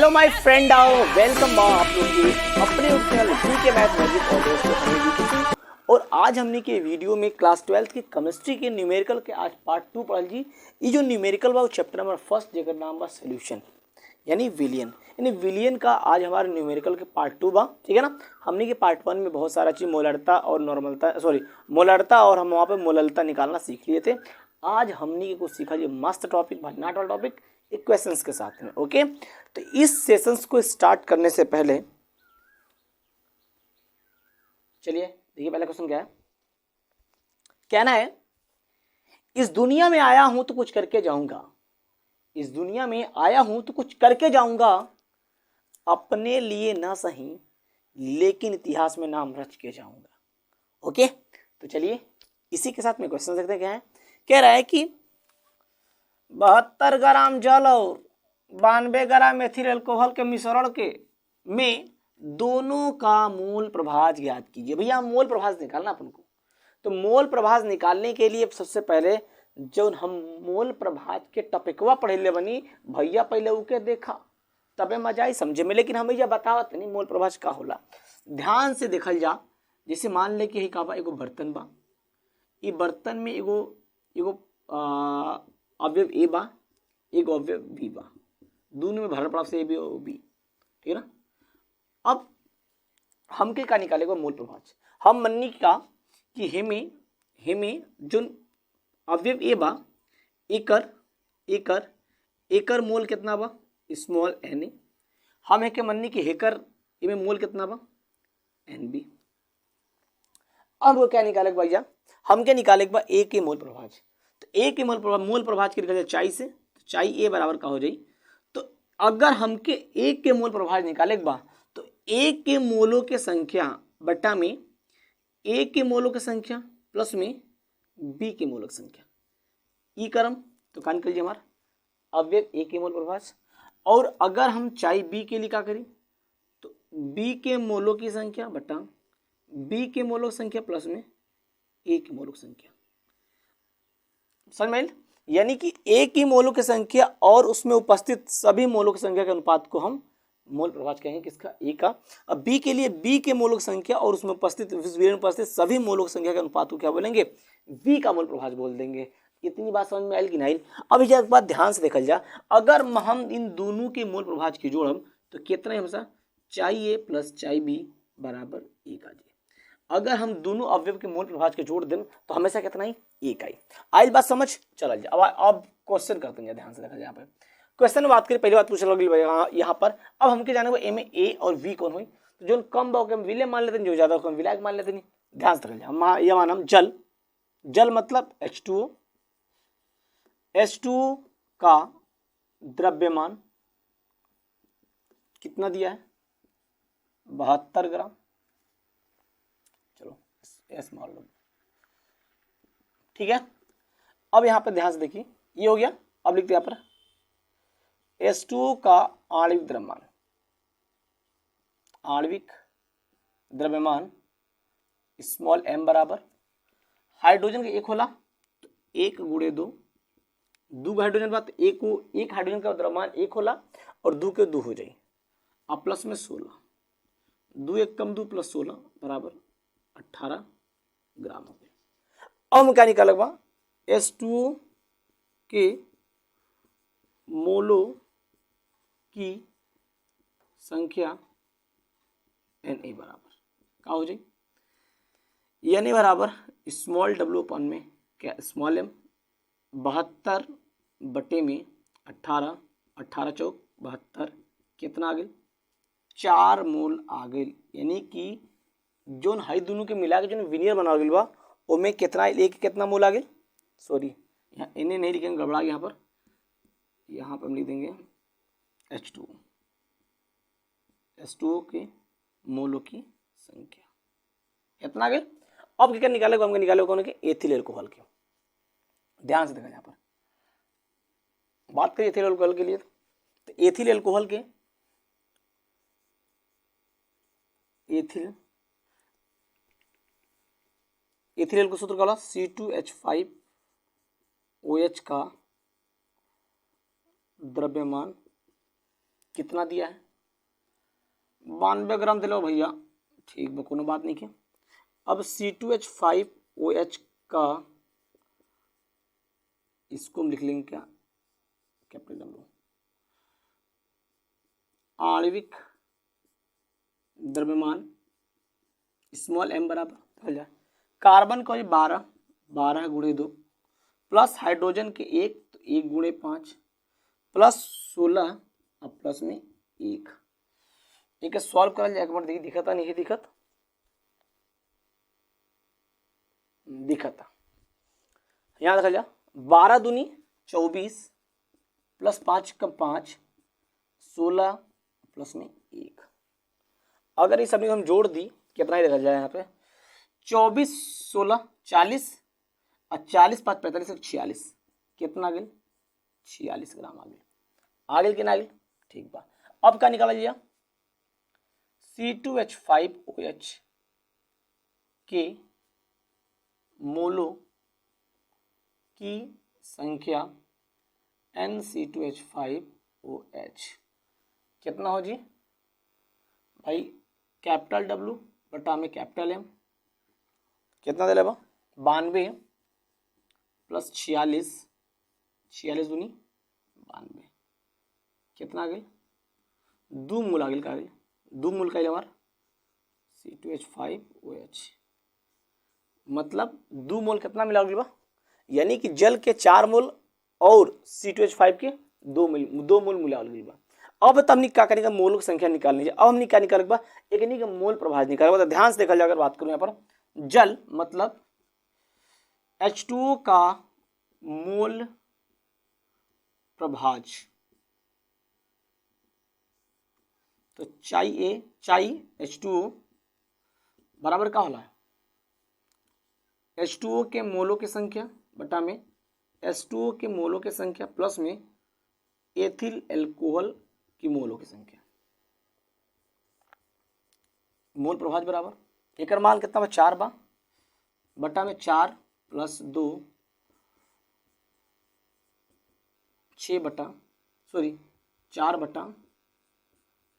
Hello my friend, आओ welcome आप लोग के अपने चैनल के मैथ मैजिक और दोस्तों। और आज हमने के वीडियो में क्लास 12 की केमिस्ट्री के न्यूमेरिकल के आज पार्ट 2 पढ़ल जी। ये जो न्यूमेरिकल बा चैप्टर नंबर फर्स्ट जेकर नाम बा सॉल्यूशन यानी विलियन। यानी विलियन का आज हमारे न्यूमेरिकल के पार्ट 2 बा, ठीक है ना। हमने के पार्ट 1 में बहुत सारा चीज मोलरता और नॉर्मलता मोलरता और हम वहाँ पे मोललता निकालना सीख लिए थे। आज हमने के कुछ सीखा जी मस्त टॉपिक, भन्नाट वाला टॉपिक इक्वेशंस के साथ में। ओके, तो इस सेशंस को स्टार्ट करने से पहले चलिए देखिए पहला क्वेश्चन क्या है। कहना है इस दुनिया में आया हूं तो कुछ करके जाऊंगा, इस दुनिया में आया हूं तो कुछ करके जाऊंगा, अपने लिए ना सही लेकिन इतिहास में नाम रच के जाऊंगा। ओके, तो चलिए इसी के साथ में क्वेश्चन देखते हैं क्या है। कह रहा है कि 72 ग्राम जल और 92 ग्राम एथिल अल्कोहल के मिश्रण के में दोनों का मोल प्रभाज ज्ञात कीजिए। भैया मोल प्रभाज निकालना अपन को, तो मोल प्रभाज निकालने के लिए सबसे पहले जो हम मोल प्रभाज के टॉपिकवा पढ़े ले बनी भैया पहले उके देखा तबे मजा आई समझे में, लेकिन हमें बतावत नहीं मोल प्रभाज का होला। ध्यान से देखल जा, जैसे मान ले कि का बा एगो बर्तन बा, ई बर्तन में एगो अवयव ए बा, एगो अवयव बी बा, दोनों में भरल पड़ा से ए बी और बी, ठीक है ना। अब हमके का निकालेगा मोल प्रभाज। हम मन्नी का कि हेमे जो अवयव ए बा एकर मोल कितना बा स्मॉल एन ए। हम के मन्नी की हेकर में मोल कितना बा एन बी। अब वो क्या निकाले भैया, हम क्या निकाले बा ए के मोल प्रभाज। तो ए के मोल प्रभाज के निकाले चाई से, तो चाई ए बराबर का हो जाई। तो अगर हमके ए के मोल प्रभाज निकाले बा तो ए के मोलों के संख्या बटा में ए के मोलों की संख्या प्लस में बी के मोलों की संख्या ई करम तो कान कर हमारा अवयव ए के मोल प्रभाज। और अगर हम चाई बी के लिए क्या करी तो बी के मोलों की संख्या बटा बी के मोलों की संख्या प्लस में ए के मोलों की संख्या। समझ में? यानी कि ए की मोलों की संख्या और उसमें उपस्थित सभी मोलों की संख्या के अनुपात को हम मोल प्रभाज कहेंगे किसका ए का। अब बी के लिए बी के मोलों की संख्या और उसमें उपस्थित सभी मोलों की संख्या के अनुपात को क्या बोलेंगे बी का मोल प्रभाज बोल देंगे। इतनी बात समझ में आयल कि नहीं? अब इस बात ध्यान से देखल जा, अगर हम इन दोनों के मोल प्रभाज की जोड़म तो कितना हमेशा चाई ए प्लस चाई बी बराबर एक आ जाए। अगर हम दोनों अवयव के मोल प्रभाज के जोड़ दें तो हमेशा कितना ही एक आई। आइल बात समझ चल जा। अब क्वेश्चन करते हैं, ध्यान से देखा जाए। यहाँ पे क्वेश्चन में बात करें, पहली बात पूछ लगी यहाँ पर। अब हमके जाने को ए में ए और वी कौन हुई, तो जो कम बा विलय मान लेते हैं, जो ज्यादा हम विलायक मान लेते नहीं। ध्यान से देखा जाए, यह मानम जल मतलब H2O, H2O का द्रव्यमान कितना दिया है 72 ग्राम। चलो एस मान लो, ठीक है। अब यहां पर ध्यान से देखिए, ये हो गया। अब लिखते हैं यहाँ पर H2O का आणविक द्रव्यमान स्मॉल m बराबर हाइड्रोजन का एक होला तो 1 गुणे 2 हाइड्रोजन बात एक हाइड्रोजन का द्रव्यमान 1 होला और 2 के 2 हो जाए। अब प्लस में 16, 2 1 कम 2 प्लस 16 बराबर 18 ग्राम हो गया। अब हम क्या निकाले बा H2O के मोलों की संख्या Na बराबर क्या हो जाए, यानी बराबर स्मॉल w अपन में क्या स्मॉल m 72 बटे में 18 चौक 72 कितना आ गए 4 मोल आ गए। यानी कि जो हाई दोनों के मिला के जो विनियर बना गया बा ओमे कितना एक कितना मोल आ गए। सॉरी यहाँ इन्हें नहीं लिखेंगे, गड़बड़ा गया। यहाँ पर हम लिख देंगे H2O के मोलों की संख्या कितना आ गए। अब क्या निकाले हमको निकाले कौन के एथिल अल्कोहल के। ध्यान से देखा यहाँ पर बात करिए एथिल अल्कोहल के लिए, तो एथिल अल्कोहल के एथिल का सूत्र का C2H5OH का द्रव्यमान कितना दिया है 92 ग्राम दिलो भैया, ठीक बा, कोनो बात नहीं के। अब C2H5OH का इसको हम लिख लेंगे क्या, कैपिटल W, आणविक द्रव्यमान स्मॉल m बराबर हो जाए कार्बन को 12 गुणे 2 प्लस हाइड्रोजन के 1 तो 1 गुणे 5 प्लस 16 और प्लस में 1। एक सॉल्व कर जाए, एक बार देखिए दिखता नहीं है, दिखता यहाँ देखा जा 12 दूनी 24 प्लस 5 का 5 16 प्लस में 1। अगर इस सभी को हम जोड़ दी कितना ही देखा जाए यहाँ पे 24 16 40 और 40 5 45 46, कितना आ गया 46 ग्राम आ गया। आ गया कि ना आ गया, ठीक बा। अब क्या निकाला जाए C2H5OH के मोलों की संख्या NC2H5OH कितना हो जी भाई, कैपिटल W बटा में कैपिटल M, कितना दे लेबा 92 प्लस 46 दूनी 92, कितना आ गया 2 मूल आ गया, का 2 मूल का हमारा C2H5OH, मतलब 2 मोल कितना मिला बा, यानी कि जल के 4 मोल और C2H5 के 2 मोल मिला बा। अब हमने क्या करेंगे, मोल की संख्या निकालनी है। अब हमने क्या निकाल बा, एक नहीं मोल प्रभाज निकाल। तो ध्यान से देखा जाए, अगर बात करूं यहाँ पर जल मतलब H2O का मोल प्रभाज, तो चाई H2O बराबर का होला H2O के मोलों की संख्या बटा में H2O के मोलों की संख्या प्लस में एथिल एल्कोहल की मोलों की संख्या, मोल प्रभाज बराबर एक मान कितना बा 4 बा बटा में 4 प्लस 2 4 बटा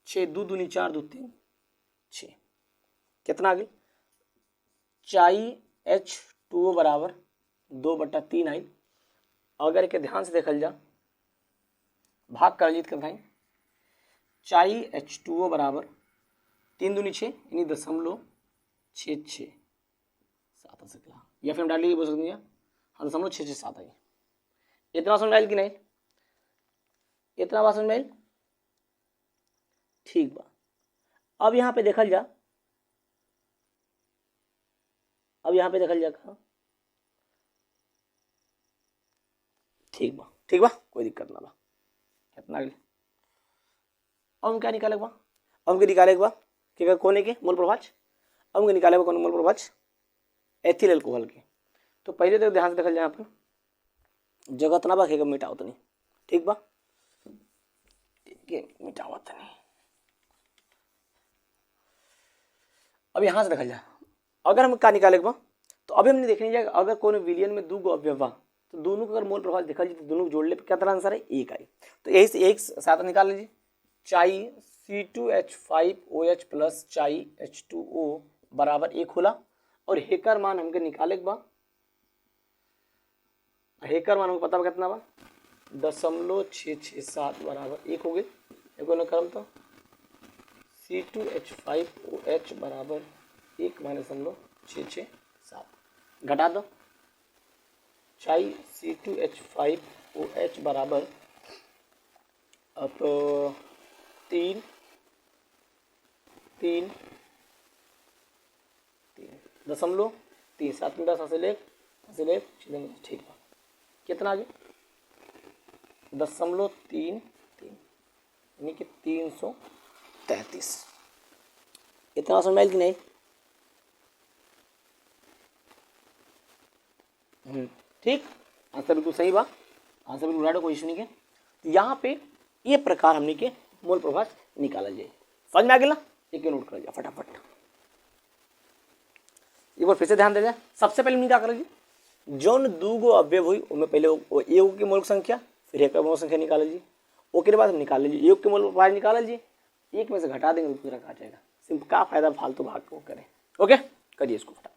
6 2 दूनी 4 2 3 6, कितना आ गया चाई H2O बराबर 2 बटा 3 आई। अगर के ध्यान से देखल जा भाग कर जीत कर चाई H2O बराबर 3 दूनी 6 यानी 0.66 7 सकला, या फिर हम डाल लीजिए बोल सकते हैं हाँ 0.667 आई। इतना समझ में कि नहीं, इतना बात समझ में, ठीक बा। अब यहाँ पे देखल जा, कहा ठीक बा कोई दिक्कत ना बा, कितना अगले अब हम क्या निकाले बा, कि कोने के मोल प्रभाज, अब हम निकाले कोने मोल प्रभाज एथिल अल्कोहल के। तो पहले तो ध्यान से देखल जाए, यहाँ पर जगह तना बा के मिटाओ तनी, ठीक बा मिटाओ तनी। अब यहाँ से देखल जाए, अगर हम क्या निकाले बा, तो अभी हमने देखने जाएगा अगर कोई विलियन में 2 अवयव बा तो दोनों का अगर मोल प्रभाव देखा जाए तो दोनों को जोड़ ले क्या तरह आंसर है 1 आई। तो यही से एक साथ निकाल लीजिए, चाई C2H5OH प्लस चाई H2O बराबर 1 होला, और हेकर मान हमके निकाले के बा, हेकर मान हमको पता बा कितना बा 0.667 बराबर 1 हो गए। एगो न करम तो C2H5OH बराबर 1 माइनस 0.667 घटा दो, चाई C2H5OH बराबर अब 3 दशमलव 3 7 में 10 हासिल 1 ठीक है, कितना आ गया 0.33 यानी कि 333। इतना समझ में कि नहीं, ठीक, आंसर बिल्कुल सही बा, आंसर बिल्कुल राइट, कोई इशू नहीं है। तो यहाँ पे ये प्रकार हमने के मोल प्रभाज निकाला जाए, समझ में आ गया, एक नोट कर जाए फटाफट, एक बार फिर से ध्यान दे जाए। सबसे पहले हमने क्या करेंगे, जौन 2 अवयव हुई उनमें पहले एगो की मोल संख्या फिर एक मोल संख्या निकाल लीजिए, ओके के बाद हम निकाल लीजिए, योग के मूल पर 5 निकाल लीजिए, एक में से घटा देंगे तो पूरा काट जाएगा। सिंपल, का फायदा फालतू भाग को करें। ओके, करिए इसको फटाफट।